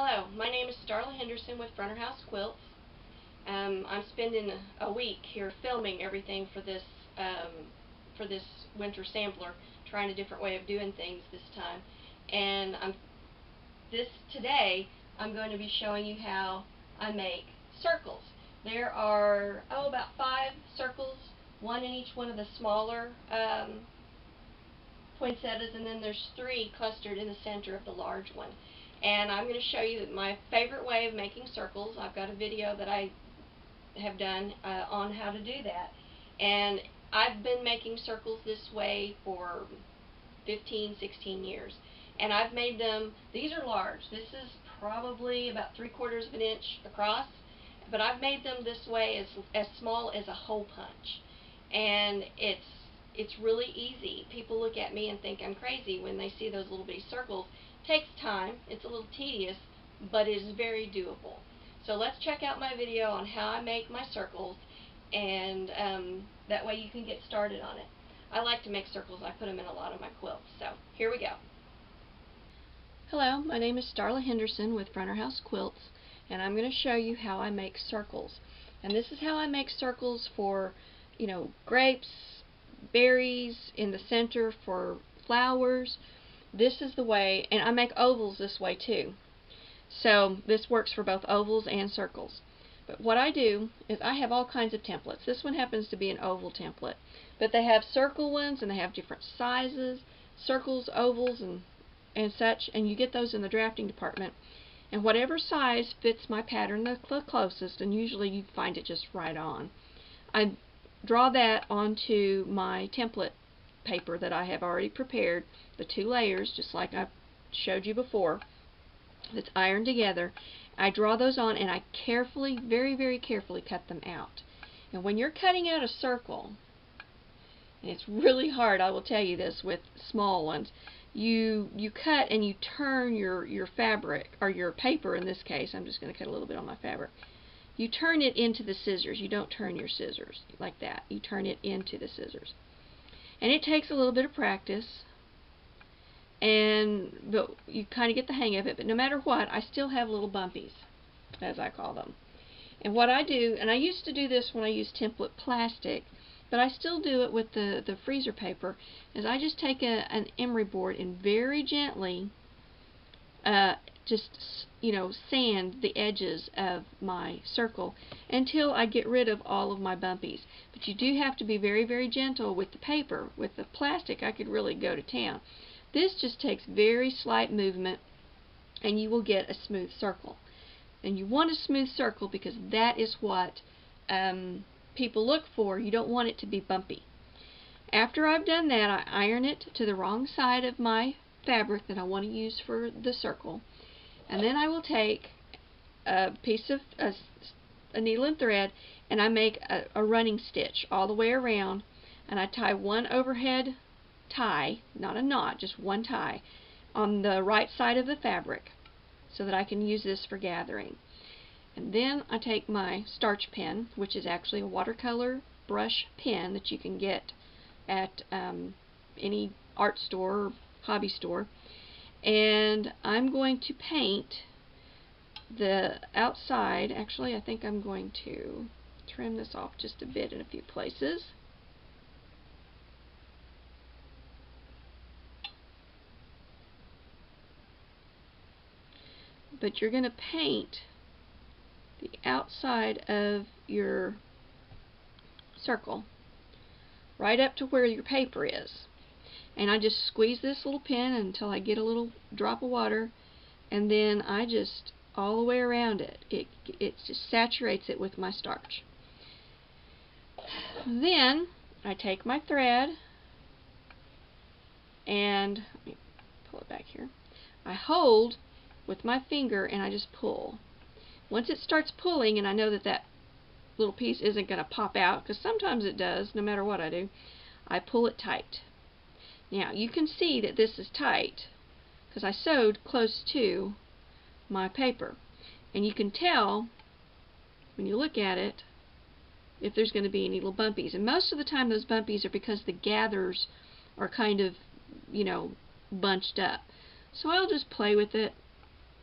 Hello, my name is Starla Henderson with Fronter House Quilts. I'm spending a week here filming everything for this winter sampler, trying a different way of doing things this time. And today I'm going to be showing you how I make circles. There are about 5 circles, one in each one of the smaller poinsettias, and then there's 3 clustered in the center of the large one. And I'm going to show you my favorite way of making circles. I've got a video that I have done on how to do that. And I've been making circles this way for 15, 16 years. And I've made them, these are large. This is probably about 3/4 of an inch across. But I've made them this way as small as a hole punch. And it's really easy. People look at me and think I'm crazy when they see those little bitty circles. It takes time, it's a little tedious, but it is very doable. So let's check out my video on how I make my circles, and that way you can get started on it. I like to make circles. I put them in a lot of my quilts. So here we go. Hello, my name is Starla Henderson with Fronter House Quilts, and I'm going to show you how I make circles. And this is how I make circles for, grapes, berries, in the center for flowers. This is the way, and I make ovals this way too. So this works for both ovals and circles. But what I do is I have all kinds of templates. This one happens to be an oval template. But they have circle ones, and they have different sizes, circles, ovals, and such, and you get those in the drafting department. And whatever size fits my pattern the closest, and usually you find it just right on. I draw that onto my template paper that I have already prepared, the 2 layers, just like I showed you before, that's ironed together. I draw those on, and I carefully, very, very carefully cut them out. And when you're cutting out a circle, and it's really hard, I will tell you this, with small ones, you cut and you turn your fabric, or your paper in this case. I'm just going to cut a little bit on my fabric. You turn it into the scissors. You don't turn your scissors like that. You turn it into the scissors. And it takes a little bit of practice, but you kind of get the hang of it. But no matter what, I still have little bumpies, as I call them. And what I do, and I used to do this when I used template plastic, but I still do it with the freezer paper, is I just take an emery board and very gently sand the edges of my circle until I get rid of all of my bumpies. But you do have to be very, very gentle with the paper. With the plastic, I could really go to town. This just takes very slight movement, and you will get a smooth circle. And you want a smooth circle because that is what people look for. You don't want it to be bumpy. After I've done that, I iron it to the wrong side of my fabric that I want to use for the circle. And then I will take a piece of a needle and thread, and I make a running stitch all the way around, and I tie one overhead tie, not a knot, just one tie, on the right side of the fabric so that I can use this for gathering. And then I take my starch pen, which is actually a watercolor brush pen that you can get at any art store or hobby store, and I'm going to paint the outside. Actually, I think I'm going to trim this off just a bit in a few places. But you're going to paint the outside of your circle right up to where your paper is. And I just squeeze this little pen until I get a little drop of water, and then I just, all the way around it, it just saturates it with my starch. Then I take my thread, and let me pull it back here. I hold with my finger and I just pull. Once it starts pulling, and I know that that little piece isn't going to pop out, because sometimes it does, no matter what I do, I pull it tight. Now you can see that this is tight because I sewed close to my paper, and you can tell when you look at it if there's going to be any little bumpies. And most of the time those bumpies are because the gathers are kind of, bunched up. So I'll just play with it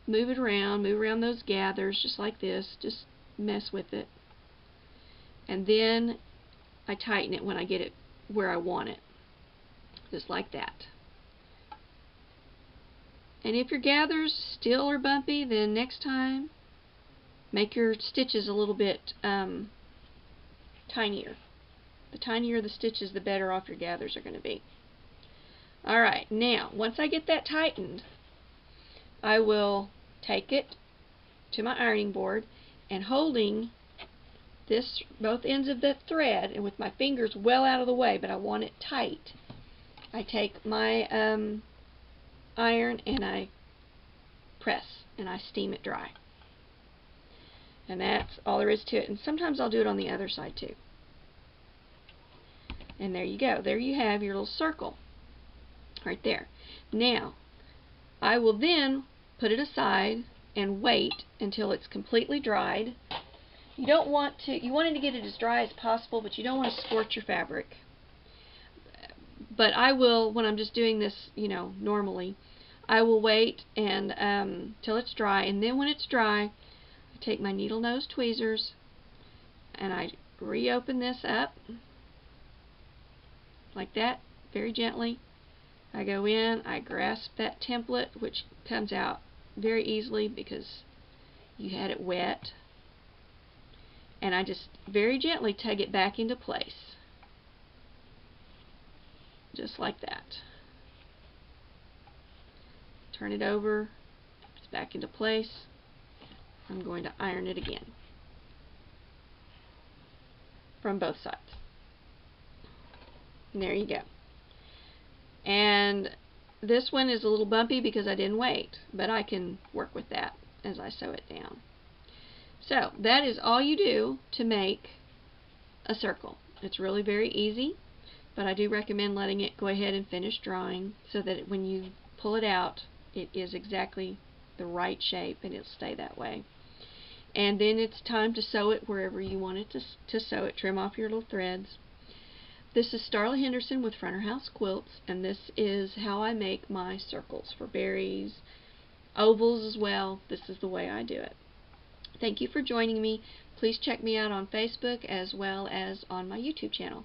move around those gathers just like this, just mess with it. And then I tighten it when I get it where I want it, just like that. And if your gathers still are bumpy, then next time make your stitches a little bit tinier. The tinier the stitches, the better off your gathers are going to be. Alright, now once I get that tightened, I will take it to my ironing board, and holding this both ends of the thread and with my fingers well out of the way, but I want it tight, I take my iron and I press and I steam it dry. And that's all there is to it. And sometimes I'll do it on the other side too. And there you go. There you have your little circle right there. Now I will then put it aside and wait until it's completely dried. You want to get it as dry as possible, but you don't want to scorch your fabric. But I will, when I'm just doing this, normally, I will wait and till it's dry, and then when it's dry, I take my needle nose tweezers and I reopen this up like that, very gently. I go in, I grasp that template, which comes out very easily because you had it wet, and I just very gently tug it back into place, just like that. Turn it over, it's back into place. I'm going to iron it again from both sides. And there you go. And this one is a little bumpy because I didn't wait, but I can work with that as I sew it down. So that is all you do to make a circle. It's really very easy, but I do recommend letting it go ahead and finish drying so that when you pull it out, it is exactly the right shape and it'll stay that way. And then it's time to sew it wherever you want it to sew it. Trim off your little threads. This is Starla Henderson with Fronter House Quilts, and this is how I make my circles for berries, ovals as well. This is the way I do it. Thank you for joining me. Please check me out on Facebook as well as on my YouTube channel.